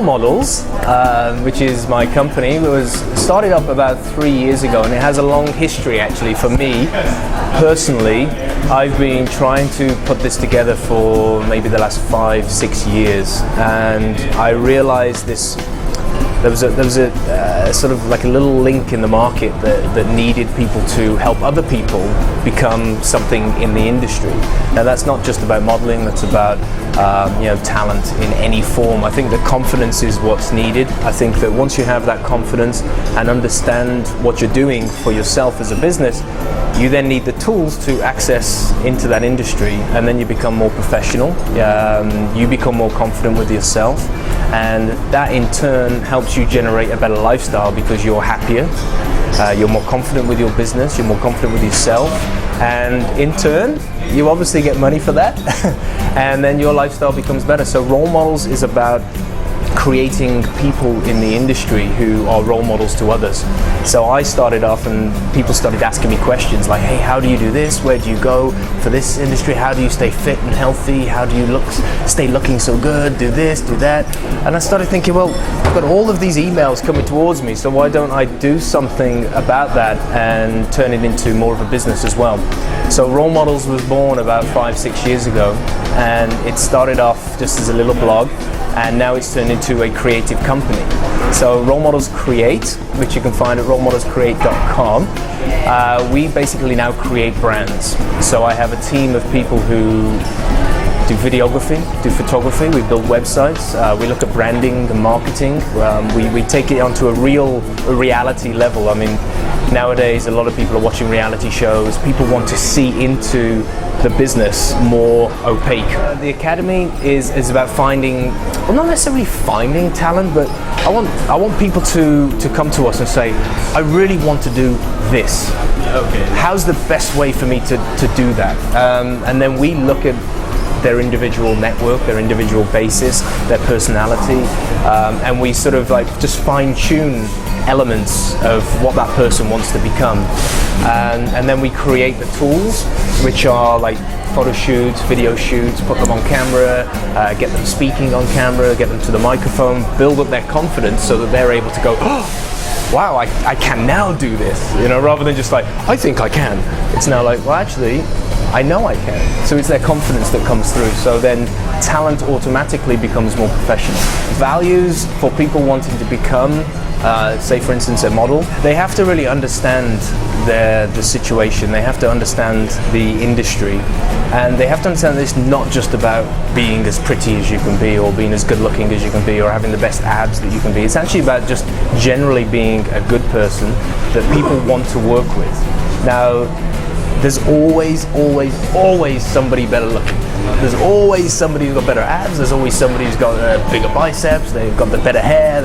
Rollmodels, which is my company, was started up about 3 years ago, and it has a long history actually. For me personally, I've been trying to put this together for maybe the last 5-6 years, and I realized there was a sort of like a little link in the market that needed people to help other people become something in the industry. Now that's not just about modeling, that's about talent in any form. I think the confidence is what's needed. I think that once you have that confidence and understand what you're doing for yourself as a business, you then need the tools to access into that industry, and then you become more professional, you become more confident with yourself, and that in turn helps you generate a better lifestyle because you're happier, you're more confident with your business, you're more confident with yourself, and in turn you obviously get money for that and then your lifestyle becomes better. So Role Models is about creating people in the industry who are role models to others. So I started off and people started asking me questions like, hey, how do you do this? Where do you go for this industry? How do you stay fit and healthy? How do you stay looking so good? Do this, do that. And I started thinking, well, I've got all of these emails coming towards me, so why don't I do something about that and turn it into more of a business as well? So Role Models was born about 5-6 years ago, and it started off just as a little blog, and now it's turned into a creative company. So Role Models Create, which you can find at rollmodelscreate.com, we basically now create brands. So I have a team of people who do videography, do photography, we build websites, we look at branding and marketing, we take it onto a reality level. I mean, nowadays a lot of people are watching reality shows, people want to see into the business more opaque. The Academy is about finding, well, not necessarily finding talent, but I want people to come to us and say, I really want to do this. Okay. How's the best way for me to do that? And then we look at their individual network, their individual basis, their personality, and we sort of like just fine-tune elements of what that person wants to become. And then we create the tools, which are like photo shoots, video shoots, put them on camera, get them speaking on camera, get them to the microphone, build up their confidence so that they're able to go, oh, wow, I can now do this, rather than just like, I think I can. It's now like, well, actually, I know I can. So it's their confidence that comes through. So then talent automatically becomes more professional. Values for people wanting to become, say for instance, a model, they have to really understand the situation. They have to understand the industry, and they have to understand that it's not just about being as pretty as you can be, or being as good looking as you can be, or having the best abs that you can be. It's actually about just generally being a good person that people want to work with. Now, there's always somebody better looking. There's always somebody who's got better abs, there's always somebody who's got bigger biceps, they've got the better hair.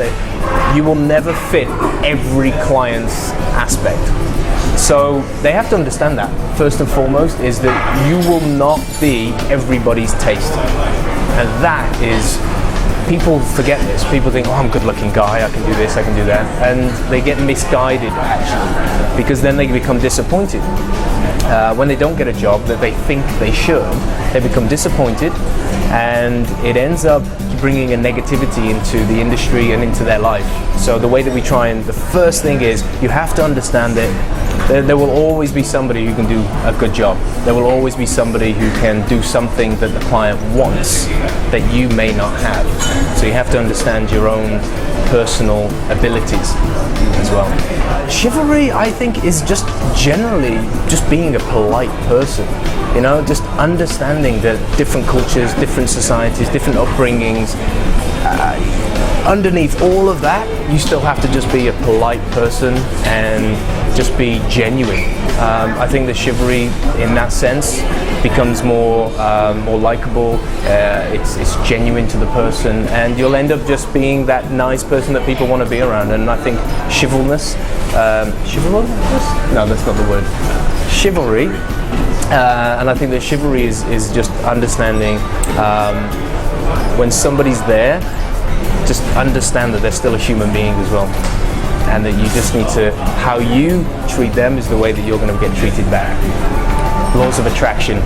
You will never fit every client's aspect. So they have to understand that, first and foremost, is that you will not be everybody's taste. And that is, people forget this. People think, oh, I'm a good looking guy, I can do this, I can do that. And they get misguided actually, because then they become disappointed. When they don't get a job that they think they should, they become disappointed, and it ends up bringing a negativity into the industry and into their life. So the way that we try, and the first thing is, you have to understand that there will always be somebody who can do a good job. There will always be somebody who can do something that the client wants that you may not have. So you have to understand your own personal abilities as well. Chivalry, I think, is just generally just being a polite person. Just understanding that different cultures, different societies, different upbringings, underneath all of that, you still have to just be a polite person and just be genuine. I think that chivalry, in that sense, becomes more likable. It's genuine to the person, and you'll end up just being that nice person that people want to be around. And I think chivalrous? No, that's not the word. Chivalry. And I think that chivalry is just understanding when somebody's there, just understand that they're still a human being as well, and that you just need to, how you treat them is the way that you're going to get treated back. laws of attraction.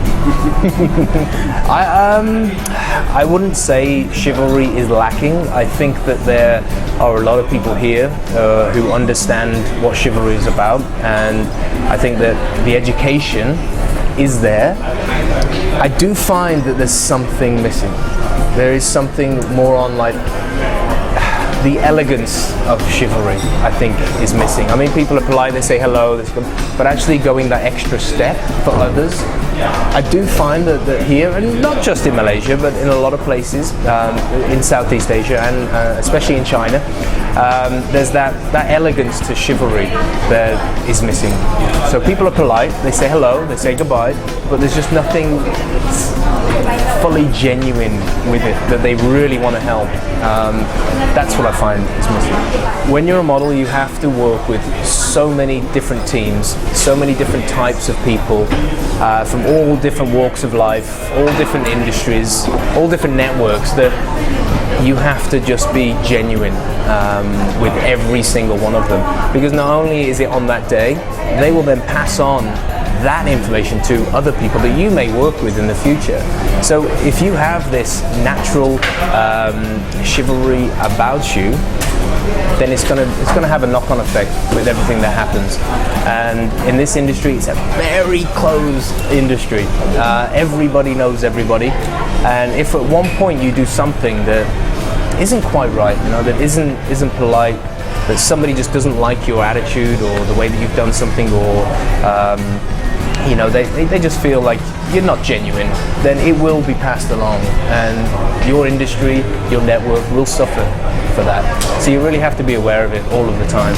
I wouldn't say chivalry is lacking. I think that there are a lot of people here who understand what chivalry is about, and I think that the education is there. I do find that there's something missing. There is something more on like the elegance of chivalry, I think, is missing. I mean, people are polite, they say hello, but actually going that extra step for others. I do find that here, and not just in Malaysia, but in a lot of places in Southeast Asia and especially in China, there's that elegance to chivalry that is missing. So people are polite, they say hello, they say goodbye, but there's just nothing fully genuine with it, that they really want to help. That's what I find is missing. When you're a model, you have to work with so many different teams, so many different types of people, from all different walks of life, all different industries, all different networks, that you have to just be genuine with every single one of them. Because not only is it on that day, they will then pass on that information to other people that you may work with in the future. So if you have this natural chivalry about you, then it's gonna have a knock-on effect with everything that happens. And in this industry, it's a very closed industry. Everybody knows everybody, and if at one point you do something that isn't quite right, that isn't polite, that somebody just doesn't like your attitude or the way that you've done something, or they just feel like you're not genuine, then it will be passed along, and your industry, your network will suffer for that. So you really have to be aware of it all of the time.